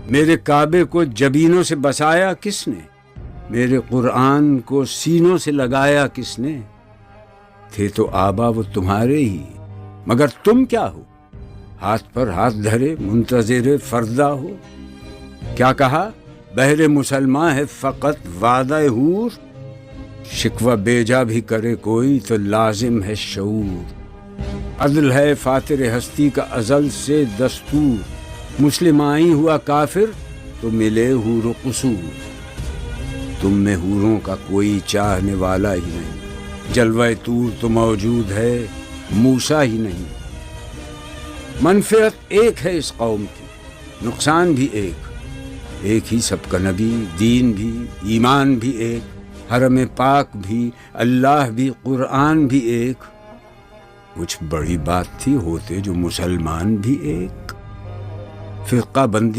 मेरे काबे को जबीनों से बसाया किसने? मेरे कुरान को सीनों से लगाया किसने? थे तो आबा वो तुम्हारे ही, मगर तुम क्या हो? हाथ पर हाथ धरे मुंतज़िर फरदा हो। क्या कहा? बहरे मुसलमान है फ़कत वादा हूर। शिकवा बेजा भी करे कोई तो लाजिम है शऊर। अदल है फातिर हस्ती का अजल से दस्तूर। मुस्लिमाई हुआ काफिर तो मिले हूर क़ुसूर। तुम में हूरों का कोई चाहने वाला ही नहीं। जलवा तूर तो मौजूद है, मूसा ही नहीं। मनफ़ियत एक है इस कौम की, नुकसान भी एक ही सबका नबी, दीन भी, ईमान भी एक, हरम पाक भी, अल्लाह भी, कुरान भी एक। कुछ बड़ी बात थी होते जो मुसलमान भी एक। फ़िरक़ा बंदी